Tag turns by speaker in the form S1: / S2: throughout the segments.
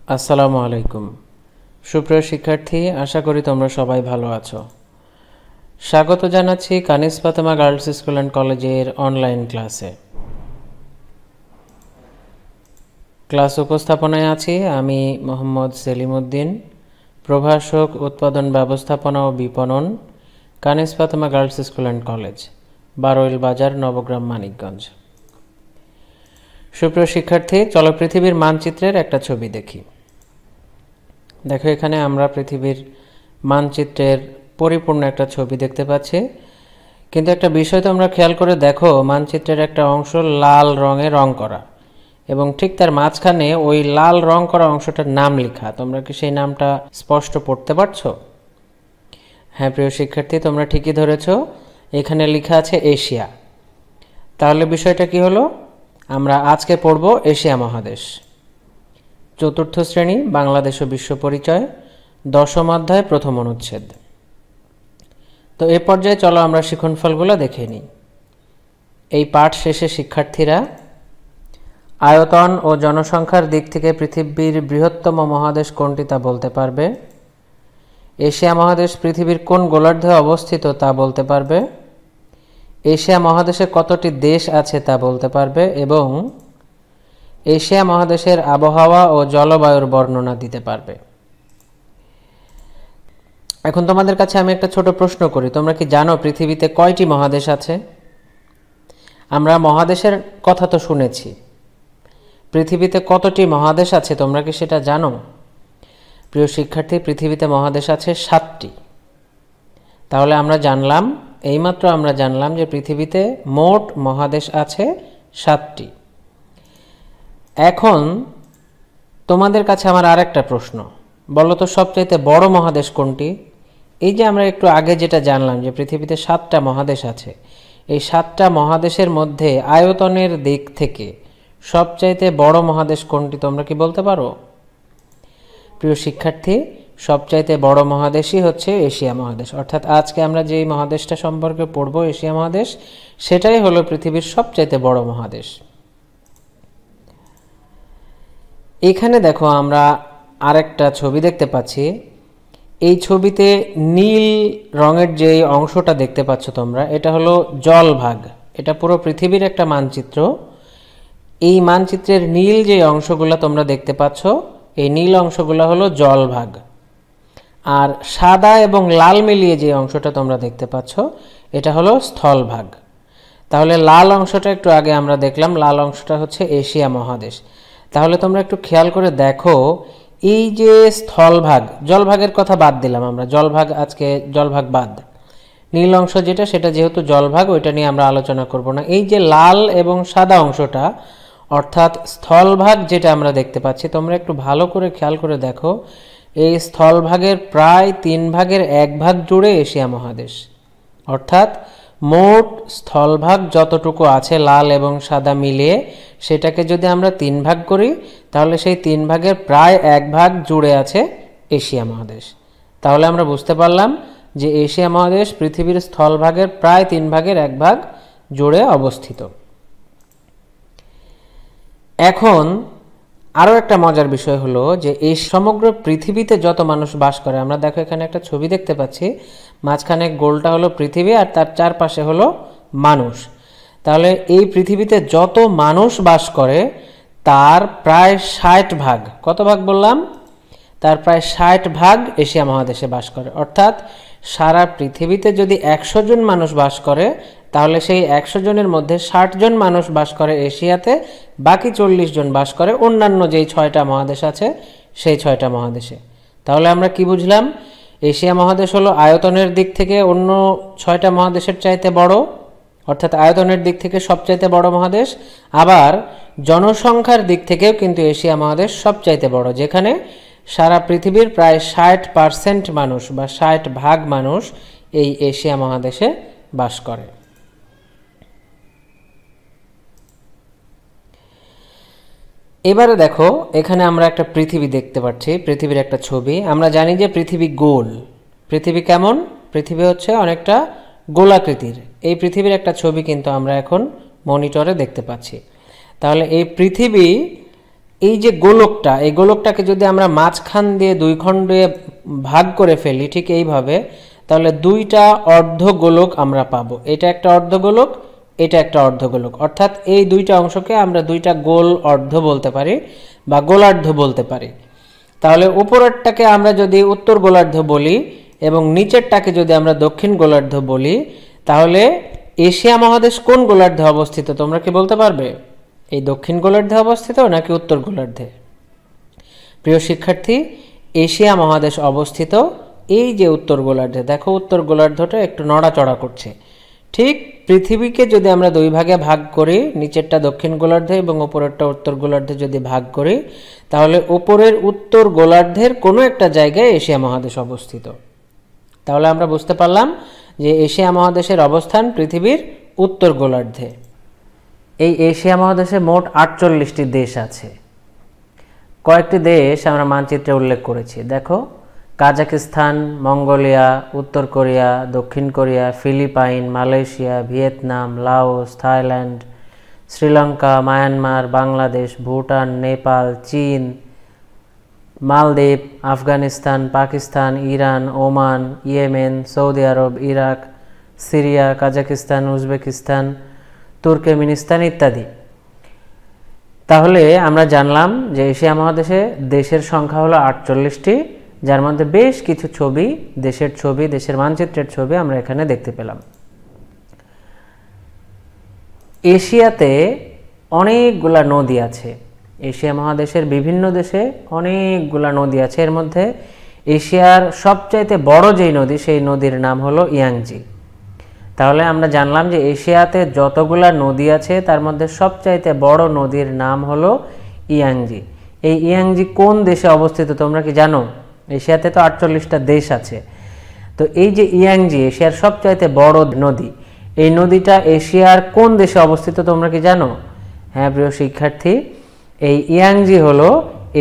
S1: আসসালামু আলাইকুম সুপ্রিয় শিক্ষার্থী, আশা করি তোমরা সবাই ভালো আছো। স্বাগত জানাচ্ছি Kanis Fatema girls school and কলেজের অনলাইন ক্লাসে। ক্লাস উপস্থাপনায় আছি আমি মোহাম্মদ সেলিম উদ্দিন, প্রভাষক উৎপাদন ব্যবস্থাপনা ও বিপণন, Kanis Fatema girls school and college, Baroil Bazar, Nabagram, Manikganj. সুপ্রিয় শিক্ষার্থী, চলো পৃথিবীর মানচিত্রের একটা ছবি দেখি। দেখো, এখানে আমরা পৃথিবীর মানচিত্রের পরিপূর্ণ একটা ছবি দেখতে পাচ্ছি, কিন্তু একটা বিষয় তোমরা খেয়াল করে দেখো, মানচিত্রের একটা অংশ লাল রঙে রং করা এবং ঠিক তার মাঝখানে ওই লাল রং করা অংশটার নাম লেখা। তোমরা কি সেই নামটা স্পষ্ট পড়তে পারছো? হ্যাঁ প্রিয় শিক্ষার্থী, তোমরা ঠিকই ধরেছো, এখানে লেখা আছে এশিয়া। তাহলে বিষয়টা কি হলো? আমরা আজকে পড়ব এশিয়া মহাদেশ। চতুর্থ শ্রেণী, বাংলাদেশ ও বিশ্ব পরিচয়, 10ম অধ্যায়, প্রথম অনুচ্ছেদ। তো এ পর্যায়ে চলো আমরা শিক্ষণফলগুলো দেখে নিই। এই পাঠ শেষে শিক্ষার্থীরা আয়তন ও জনসংখ্যার দিক থেকে পৃথিবীর বৃহত্তম মহাদেশ কোনটি তা বলতে পারবে, এশিয়া মহাদেশ পৃথিবীর কোন গোলার্ধে অবস্থিত তা বলতে পারবে, এশিয়া মহাদেশে কতটি দেশ আছে তা বলতে পারবে এবং এশিয়া মহাদেশের আবহাওয়া ও জলবায়ুর বর্ণনা দিতে পারবে। এখন তোমাদের কাছে আমি একটা ছোট প্রশ্ন করি, তোমরা কি জানো পৃথিবীতে কয়টি মহাদেশ আছে? আমরা মহাদেশের কথা তো শুনেছি, পৃথিবীতে কতটি মহাদেশ আছে তোমরা কি সেটা জানো? প্রিয় শিক্ষার্থী, পৃথিবীতে মহাদেশ আছে 7টি। তাহলে আমরা জানলাম, এইমাত্র আমরা জানলাম যে পৃথিবীতে মোট মহাদেশ আছে 7টি। এখন তোমাদের কাছে আমার আরেকটা প্রশ্ন, বলো তো সবচাইতে বড় মহাদেশ কোনটি? এই যে আমরা একটু আগে যেটা জানলাম যে পৃথিবীতে 7টা মহাদেশ আছে, এই 7টা মহাদেশের মধ্যে আয়তনের দিক থেকে সবচাইতে বড় মহাদেশ কোনটি তোমরা কি বলতে পারো? প্রিয় শিক্ষার্থী, সবচাইতে বড় মহাদেশই হচ্ছে এশিয়া মহাদেশ। অর্থাৎ আজকে আমরা যেই মহাদেশটা সম্পর্কে পড়ব, এশিয়া মহাদেশ, সেটাই হলো পৃথিবীর সবচাইতে বড় মহাদেশ। এখানে দেখো আমরা আরেকটা ছবি দেখতে পাচ্ছি। এই ছবিতে নীল রঙের যে অংশটা দেখতে পাচ্ছ তোমরা, এটা হলো জলভাগ। এটা পুরো পৃথিবীর একটা মানচিত্র। এই মানচিত্রের নীল যে অংশগুলো তোমরা দেখতে পাচ্ছ, এই নীল অংশগুলো হলো জলভাগ। আর সাদা এবং লাল মিলিয়ে যে অংশটা তোমরা দেখতে পাচ্ছ, এটা হলো স্থলভাগ। তাহলে লাল অংশটা একটু আগে আমরা দেখলাম, লাল অংশটা হচ্ছে এশিয়া মহাদেশ। তাহলে তোমরা একটু খেয়াল করে দেখো, এই যে স্থলভাগ, জলভাগের কথা বাদ দিলাম আমরা, জলভাগ আজকে জলভাগ বাদ, নীল অংশ যেটা সেটা যেহেতু জলভাগ, ওইটা নিয়ে আমরা আলোচনা করব না। এই যে লাল এবং সাদা অংশটা অর্থাৎ স্থলভাগ যেটা আমরা দেখতে পাচ্ছি, তোমরা একটু ভালো করে খেয়াল করে দেখো, এই স্থলভাগের প্রায় 3 ভাগের 1 ভাগ জুড়ে এশিয়া মহাদেশ। অর্থাৎ মোট স্থলভাগ যতটুকু আছে লাল এবং সাদা মিলিয়ে, সেটাকে যদি আমরা 3 ভাগ করি, তাহলে সেই 3 ভাগের প্রায় 1 ভাগ জুড়ে আছে এশিয়া মহাদেশ। তাহলে আমরা বুঝতে পারলাম যে এশিয়া মহাদেশ পৃথিবীর স্থলভাগের প্রায় 3 ভাগের 1 ভাগ জুড়ে অবস্থিত। এখন আরও একটা মজার বিষয় হলো যে এই সমগ্র পৃথিবীতে যত মানুষ বাস করে, আমরা দেখো এখানে একটা ছবি দেখতে পাচ্ছি, মাঝখানে গোলটা হলো পৃথিবী আর তার চারপাশে হলো মানুষ। তাহলে এই পৃথিবীতে যত মানুষ বাস করে তার প্রায় 60 ভাগ, কত ভাগ বললাম? তার প্রায় 60 ভাগ এশিয়া মহাদেশে বাস করে। অর্থাৎ সারা পৃথিবীতে যদি 100 জন মানুষ বাস করে, তাহলে সেই 100 জনের মধ্যে 60 জন মানুষ বাস করে এশিয়াতে, বাকি 40 জন বাস করে অন্যান্য যেই 6টা মহাদেশ আছে সেই 6টা মহাদেশে। তাহলে আমরা কি বুঝলাম? এশিয়া মহাদেশ হলো আয়তনের দিক থেকে অন্য 6টা মহাদেশের চাইতে বড়, অর্থাৎ আয়তনের দিক থেকে সবচাইতে বড় মহাদেশ। আবার জনসংখ্যার দিক থেকেও কিন্তু এশিয়া মহাদেশ সবচাইতে বড়, যেখানে সারা পৃথিবীর প্রায় 60% মানুষ বা 60 ভাগ মানুষ এই এশিয়া মহাদেশে বাস করে। এবারে দেখো, এখানে আমরা একটা পৃথিবী দেখতে পাচ্ছি, পৃথিবীর একটা ছবি। আমরা জানি যে পৃথিবী গোল। পৃথিবী কেমন? পৃথিবী হচ্ছে অনেকটা গোলাকৃতির। এই পৃথিবীর একটা ছবি কিন্তু আমরা এখন মনিটরে দেখতে পাচ্ছি। তাহলে এই পৃথিবী এই যে গোলকটা, এই গোলকটাকে যদি আমরা মাঝখান দিয়ে দুই খণ্ডে ভাগ করে ফেলি ঠিক এইভাবে, তাহলে দুইটা অর্ধগোলক আমরা পাবো। এটা একটা অর্ধগোলক, এটা একটা অর্ধগোলক, অর্থাৎ এই দুইটা অংশকে আমরা দুইটা গোল অর্ধ বলতে পারি বা গোলার্ধ বলতে পারি। তাহলে উপরেরটাকে আমরা যদি উত্তর গোলার্ধ বলি এবং নিচেরটাকে যদি আমরা দক্ষিণ গোলার্ধ বলি, তাহলে এশিয়া মহাদেশ কোন গোলার্ধে অবস্থিত তোমরা কি বলতে পারবে? এই দক্ষিণ গোলার্ধে অবস্থিত নাকি উত্তর গোলার্ধে? প্রিয় শিক্ষার্থী, এশিয়া মহাদেশ অবস্থিত এই যে উত্তর গোলার্ধে। দেখো উত্তর গোলার্ধটা একটু নড়াচড়া করছে। ঠিক পৃথিবীকে যদি আমরা দুই ভাগে ভাগ করি, নিচেরটা দক্ষিণ গোলার্ধে এবং উপরেরটা উত্তর গোলার্ধে যদি ভাগ করি, তাহলে উপরের উত্তর গোলার্ধের কোনো একটা জায়গায় এশিয়া মহাদেশ অবস্থিত। তাহলে আমরা বুঝতে পারলাম যে এশিয়া মহাদেশের অবস্থান পৃথিবীর উত্তর গোলার্ধে। এই এশিয়া মহাদেশে মোট 48টি দেশ আছে। কয়েকটি দেশ আমরা মানচিত্রে উল্লেখ করেছি। দেখো, কাজাকিস্তান, মঙ্গোলিয়া, উত্তর কোরিয়া, দক্ষিণ Korea, Philippines, Malaysia, Vietnam, Laos, Thailand, Sri Lanka, Myanmar, Bangladesh, Bhutan, Nepal, চীন, মালদ্বীপ, Afghanistan, Pakistan, Iran, Oman, Yemen, Saudi আরব, Iraq, Syria, Kazakhstan, Uzbekistan, Turkmenistan ইত্যাদি। তাহলে আমরা জানলাম যে এশিয়া মহাদেশে দেশের সংখ্যা হলো 48টি, যার মধ্যে বেশ কিছু ছবি, দেশের ছবি, দেশের মানচিত্রের ছবি আমরা এখানে দেখতে পেলাম। এশিয়াতে অনেকগুলা নদী আছে। এশিয়া মহাদেশের বিভিন্ন দেশে অনেকগুলা নদী আছে। এর মধ্যে এশিয়ার সবচাইতে বড় যেই নদী, সেই নদীর নাম হলো ইয়াংজি। তাহলে আমরা জানলাম যে এশিয়াতে যতগুলা নদী আছে তার মধ্যে সবচাইতে বড় নদীর নাম হলো ইয়াংজি। এই ইয়াংজি কোন দেশে অবস্থিত তোমরা কি জানো? এশিয়াতে তো 48টা দেশ আছে। তো এই যে ইয়াংজি এশিয়ার সবচাইতে বড় নদী, এই নদীটা এশিয়ার কোন দেশে অবস্থিত তোমরা কি জানো? হ্যাঁ প্রিয় শিক্ষার্থী, এই ইয়াংজি হলো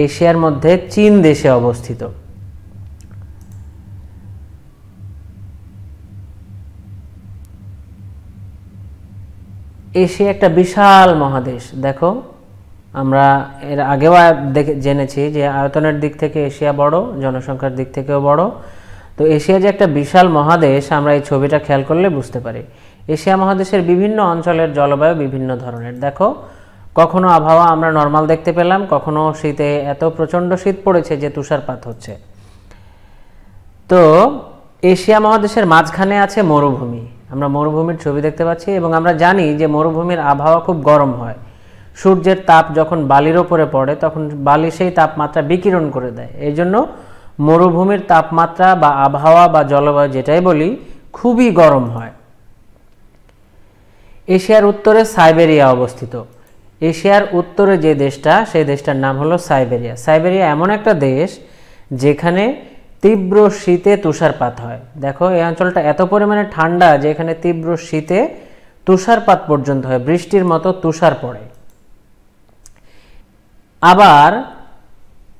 S1: এশিয়ার মধ্যে চীন দেশে অবস্থিত। এশিয়া একটা বিশাল মহাদেশ। দেখো, আমরা এর আগেও জেনেছি যে আয়তনের দিক থেকে এশিয়া বড়, জনসংখ্যার দিক থেকেও বড়। তো এশিয়া যে একটা বিশাল মহাদেশ আমরা এই ছবিটা খেয়াল করলে বুঝতে পারি। এশিয়া মহাদেশের বিভিন্ন অঞ্চলের জলবায়ু বিভিন্ন ধরনের। দেখো, কখনো আবহাওয়া আমরা নর্মাল দেখতে পেলাম, কখনো শীতে এত প্রচণ্ড শীত পড়েছে যে তুষারপাত হচ্ছে। তো এশিয়া মহাদেশের মাঝখানে আছে মরুভূমি। আমরা মরুভূমির ছবি দেখতে পাচ্ছি এবং আমরা জানি যে মরুভূমির আবহাওয়া খুব গরম হয়। সূর্যের তাপ যখন বালির ওপরে পড়ে তখন বালি সেই তাপমাত্রা বিকিরণ করে দেয়। এই জন্য মরুভূমির তাপমাত্রা বা আবহাওয়া বা জলবায়ু যেটাই বলি খুবই গরম হয়। এশিয়ার উত্তরে সাইবেরিয়া অবস্থিত। এশিয়ার উত্তরে যে দেশটা, সেই দেশটার নাম হলো সাইবেরিয়া। সাইবেরিয়া এমন একটা দেশ যেখানে তীব্র শীতে তুষারপাত হয়। দেখো, এই অঞ্চলটা এত পরিমাণে ঠান্ডা যে এখানে তীব্র শীতে তুষারপাত পর্যন্ত হয়, বৃষ্টির মতো তুষার পড়ে। আবার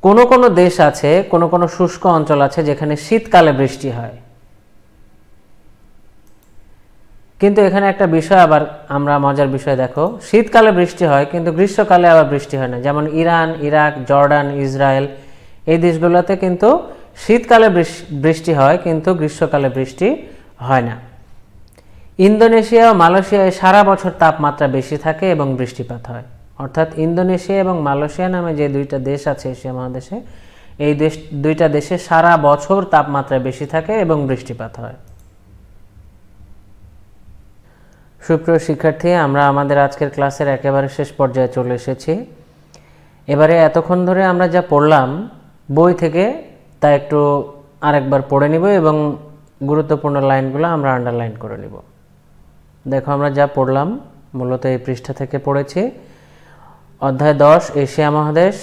S1: কোন কোন দেশ আছে, কোন কোন শুষ্ক অঞ্চল আছে যেখানে শীতকালে বৃষ্টি হয়। কিন্তু এখানে একটা বিষয় আবার আমরা মজার বিষয়, দেখো, শীতকালে বৃষ্টি হয় কিন্তু গ্রীষ্মকালে আবার বৃষ্টি হয় না। যেমন ইরান, ইরাক, জর্ডান, ইসরায়েল, এই দেশগুলোতে কিন্তু শীতকালে বৃষ্টি হয় কিন্তু গ্রীষ্মকালে বৃষ্টি হয় না। ইন্দোনেশিয়া ও মালয়েশিয়ায় সারা বছর তাপমাত্রা বেশি থাকে এবং বৃষ্টিপাত হয়। অর্থাৎ ইন্দোনেশিয়া এবং মালয়েশিয়া নামে যে দুইটা দেশ আছে এশিয়া মহাদেশে, এই দুইটা দেশে সারা বছর তাপমাত্রা বেশি থাকে এবং বৃষ্টিপাত হয়। সুপ্রিয় শিক্ষার্থী, আমরা আমাদের আজকের ক্লাসের একেবারে শেষ পর্যায়ে চলে এসেছি। এবারে এতক্ষণ ধরে আমরা যা পড়লাম বই থেকে তা একটু আরেকবার পড়ে নিব এবং গুরুত্বপূর্ণ লাইনগুলো আমরা আন্ডারলাইন করে নিব। দেখো, আমরা যা পড়লাম মূলত এই পৃষ্ঠা থেকে পড়েছি। অধ্যায় 10 এশিয়া মহাদেশ,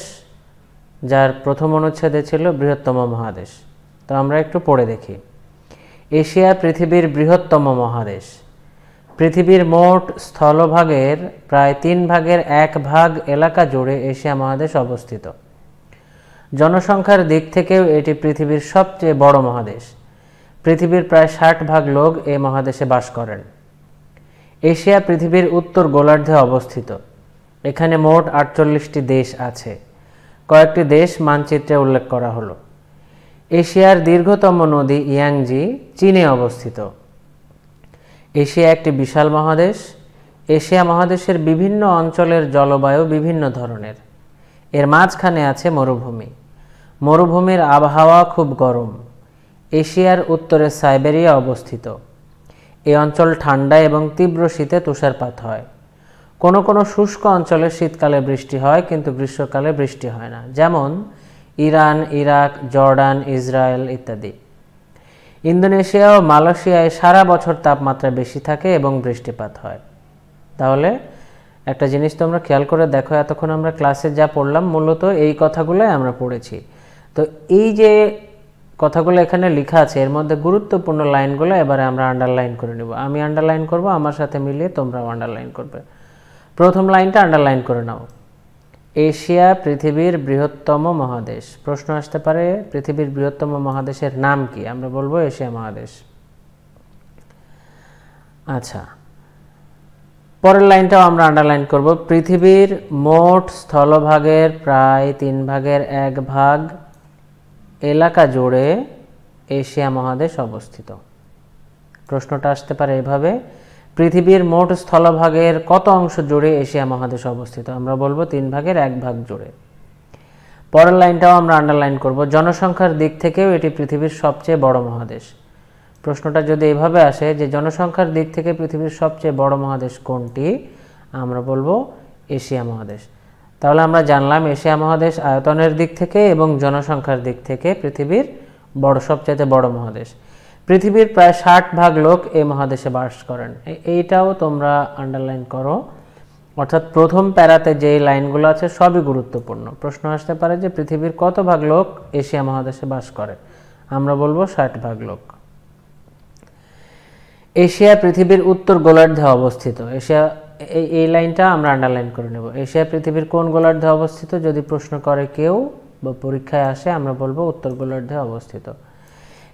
S1: যার প্রথম অনুচ্ছেদে ছিল বৃহত্তম মহাদেশ। তো আমরা একটু পড়ে দেখি। এশিয়া পৃথিবীর বৃহত্তম মহাদেশ। পৃথিবীর মোট স্থলভাগের প্রায় 3 ভাগের 1 ভাগ এলাকা জুড়ে এশিয়া মহাদেশ অবস্থিত। জনসংখ্যার দিক থেকেও এটি পৃথিবীর সবচেয়ে বড় মহাদেশ। পৃথিবীর প্রায় 60 ভাগ লোক এই মহাদেশে বাস করেন। এশিয়া পৃথিবীর উত্তর গোলার্ধে অবস্থিত। এখানে মোট 48টি দেশ আছে। কয়েকটি দেশ মানচিত্রে উল্লেখ করা হলো। এশিয়ার দীর্ঘতম নদী ইয়াংজি চীনে অবস্থিত। এশিয়া একটি বিশাল মহাদেশ। এশিয়া মহাদেশের বিভিন্ন অঞ্চলের জলবায়ু বিভিন্ন ধরনের। এর মাঝখানে আছে মরুভূমি। মরুভূমির আবহাওয়া খুব গরম। এশিয়ার উত্তরে সাইবেরিয়া অবস্থিত। এই অঞ্চল ঠান্ডা এবং তীব্র শীতে তুষারপাত হয়। কোনো কোনো শুষ্ক অঞ্চলে শীতকালে বৃষ্টি হয়, কিন্তু গ্রীষ্মকালে বৃষ্টি হয় না, যেমন ইরান, ইরাক, জর্ডান, ইসরায়েল ইত্যাদি। ইন্দোনেশিয়া ও মালয়েশিয়ায় সারা বছর তাপমাত্রা বেশি থাকে এবং বৃষ্টিপাত হয়। তাহলে একটা জিনিস তোমরা খেয়াল করে দেখো, এতক্ষণ আমরা ক্লাসে যা পড়লাম মূলত এই কথাগুলোই আমরা পড়েছি। তো এই যে কথাগুলো এখানে লেখা আছে এর মধ্যে গুরুত্বপূর্ণ লাইনগুলো এবারে আমরা আন্ডারলাইন করে নেব। আমি আন্ডারলাইন করব, আমার সাথে মিলিয়ে তোমরাও আন্ডারলাইন করবে। প্রথম লাইনটা আন্ডারলাইন করে নাও। এশিয়া পৃথিবীর বৃহত্তম মহাদেশ। প্রশ্ন আসতে পারে পৃথিবীর বৃহত্তম মহাদেশের নাম কি? আমরা বলবো এশিয়া মহাদেশ। আচ্ছা, পরের লাইনটাও আমরা আন্ডারলাইন করব। পৃথিবীর মোট স্থলভাগের প্রায় 1/3 এলাকা জুড়ে এশিয়া মহাদেশ অবস্থিত। প্রশ্নটা আসতে পারে এভাবে, পৃথিবীর মোট স্থলভাগের কত অংশ জুড়ে এশিয়া মহাদেশ অবস্থিত? আমরা বলবো 1/3 জুড়ে। পরের লাইনটাও আমরা আন্ডারলাইন করব। জনসংখ্যার দিক থেকেও এটি পৃথিবীর সবচেয়ে বড় মহাদেশ। প্রশ্নটা যদি এভাবে আসে যে জনসংখ্যার দিক থেকে পৃথিবীর সবচেয়ে বড় মহাদেশ কোনটি? আমরা বলবো এশিয়া মহাদেশ। তাহলে আমরা জানলাম এশিয়া মহাদেশ আয়তনের দিক থেকে এবং জনসংখ্যার দিক থেকে পৃথিবীর সবচেয়ে বড় মহাদেশ। পৃথিবীর প্রায় 60% লোক এই মহাদেশে বাস করেন। এইটাও তোমরা আন্ডারলাইন করো। অর্থাৎ প্রথম প্যারাতে যে লাইনগুলো আছে সবই গুরুত্বপূর্ণ। প্রশ্ন আসতে পারে যে পৃথিবীর কত ভাগ লোক এশিয়া মহাদেশে বাস করে? আমরা বলবো 60% লোক। এশিয়া পৃথিবীর উত্তর গোলার্ধে অবস্থিত। এশিয়া, এই লাইনটা আমরা আন্ডারলাইন করে নেব। এশিয়া পৃথিবীর কোন গোলার্ধে অবস্থিত যদি প্রশ্ন করে কেউ বা পরীক্ষায় আসে, আমরা বলবো উত্তর গোলার্ধে অবস্থিত।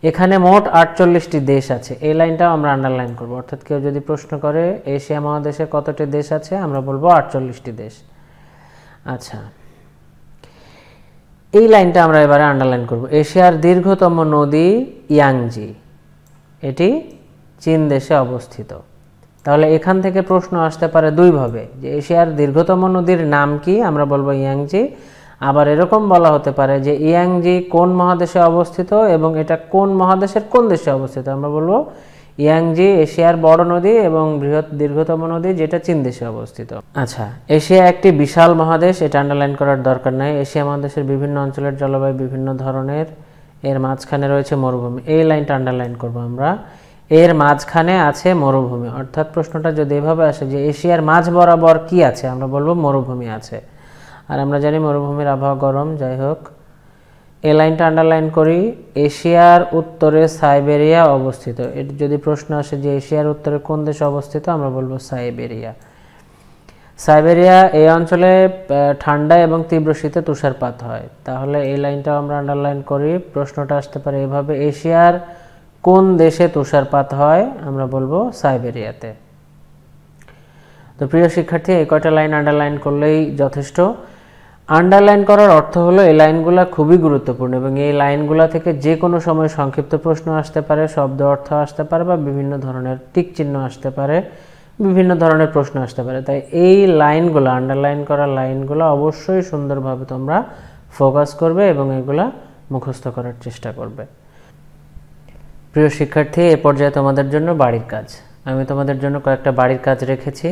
S1: এখানে মোট 48টি দেশ আছে। এই লাইনটাও আমরা আন্ডারলাইন করব। অর্থাৎ কেউ যদি প্রশ্ন করে এশিয়া মহাদেশে কতটি দেশ আছে, আমরা বলবো 48টি দেশ। আচ্ছা, এই লাইনটা আমরা এবারে আন্ডারলাইন করব। এশিয়ার দীর্ঘতম নদী ইয়াংজি, এটি চীন দেশে অবস্থিত। তাহলে এখান থেকে প্রশ্ন আসতে পারে দুইভাবে, যে এশিয়ার দীর্ঘতম নদীর নাম কি? আমরা বলবো ইয়াংজি। আবার এরকম বলা হতে পারে যে ইয়াংজি কোন মহাদেশে অবস্থিত এবং এটা কোন মহাদেশের কোন দেশে অবস্থিত? আমরা বলবো ইয়াংজি এশিয়ার বড় নদী এবং দীর্ঘতম নদী যেটা চীন দেশে অবস্থিত। আচ্ছা, এশিয়া একটি বিশাল মহাদেশ, এটা আন্ডারলাইন করার দরকার নাই। এশিয়া মহাদেশের বিভিন্ন অঞ্চলের জলবায়ু বিভিন্ন ধরনের। এর মাঝখানে রয়েছে মরুভূমি। এই লাইনটা আন্ডারলাইন করব আমরা। এর মাঝখানে আছে মরুভূমি। অর্থাৎ প্রশ্নটা যদি এভাবে আসে যে এশিয়ার মাঝ বরাবর কি আছে, আমরা বলবো মরুভূমি আছে। আর আমরা জানি মরুভূমির আবহাওয়া গরম। যাই হোক, এই লাইনটা আন্ডারলাইন করি। এশিয়ার উত্তরে সাইবেরিয়া অবস্থিত। এটি যদি প্রশ্ন আসে যে এশিয়ার উত্তরে কোন দেশে অবস্থিত, আমরা বলবো সাইবেরিয়া। সাইবেরিয়া এই অঞ্চলে ঠান্ডা এবং তীব্র শীতে তুষারপাত হয়। তাহলে এই লাইনটাও আমরা আন্ডারলাইন করি। প্রশ্নটা আসতে পারে এভাবে, এশিয়ার কোন দেশে তুষারপাত হয়? আমরা বলবো সাইবেরিয়াতে। তো প্রিয় শিক্ষার্থী, এই কয়টা লাইন আন্ডারলাইন করলেই যথেষ্ট। আন্ডারলাইন করার অর্থ হলো এই লাইনগুলো খুবই গুরুত্বপূর্ণ এবং এই লাইনগুলো থেকে যে কোনো সময় সংক্ষিপ্ত প্রশ্ন আসতে পারে, শব্দ অর্থ আসতে পারে বা বিভিন্ন ধরনের টিক চিহ্ন আসতে পারে, বিভিন্ন ধরনের প্রশ্ন আসতে পারে। তাই এই লাইনগুলো, আন্ডারলাইন করা লাইনগুলো অবশ্যই সুন্দরভাবে তোমরা ফোকাস করবে এবং এগুলা মুখস্থ করার চেষ্টা করবে। প্রিয় শিক্ষার্থী, এ পর্যায়ে তোমাদের জন্য বাড়ির কাজ। আমি তোমাদের জন্য কয়েকটা বাড়ির কাজ রেখেছি।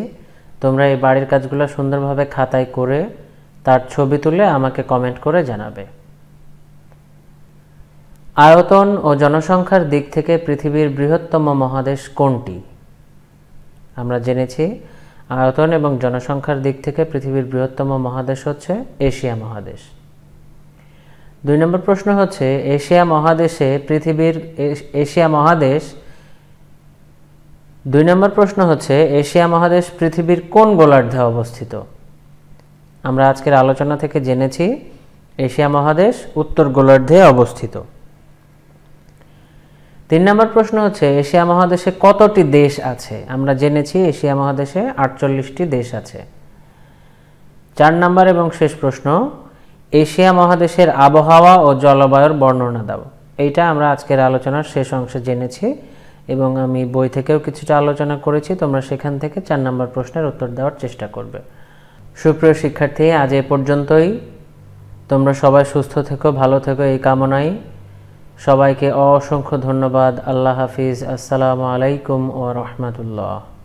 S1: তোমরা এই বাড়ির কাজগুলো সুন্দরভাবে খাতায় করে তার ছবি তুলে আমাকে কমেন্ট করে জানাবে। আয়তন ও জনসংখ্যার দিক থেকে পৃথিবীর বৃহত্তম মহাদেশ কোনটি? আমরা জেনেছি আয়তন এবং জনসংখ্যার দিক থেকে পৃথিবীর বৃহত্তম মহাদেশ হচ্ছে এশিয়া মহাদেশ। 2 নম্বর প্রশ্ন হচ্ছে এশিয়া মহাদেশ 2 নম্বর প্রশ্ন হচ্ছে এশিয়া মহাদেশ পৃথিবীর কোন গোলার্ধে অবস্থিত? আমরা আজকের আলোচনা থেকে জেনেছি এশিয়া মহাদেশ উত্তর গোলার্ধে অবস্থিত। 3 নম্বর প্রশ্ন হচ্ছে এশিয়া মহাদেশে কতটি দেশ আছে? আমরা জেনেছি এশিয়া মহাদেশে 48টি দেশ আছে। 4 নম্বর এবং শেষ প্রশ্ন, এশিয়া মহাদেশের আবহাওয়া ও জলবায়ুর বর্ণনা দাও। এইটা আমরা আজকের আলোচনার শেষ অংশে জেনেছি এবং আমি বই থেকেও কিছুটা আলোচনা করেছি। তোমরা সেখান থেকে 4 নম্বর প্রশ্নের উত্তর দেওয়ার চেষ্টা করবে। সুপ্রিয় শিক্ষার্থী, আজ এ পর্যন্তই। তোমরা সবাই সুস্থ থেকো, ভালো থেকো এই কামনায়। সবাইকে অসংখ্য ধন্যবাদ। আল্লাহ হাফিজ। আসসালামু আলাইকুম ওয়া রাহমাতুল্লাহ।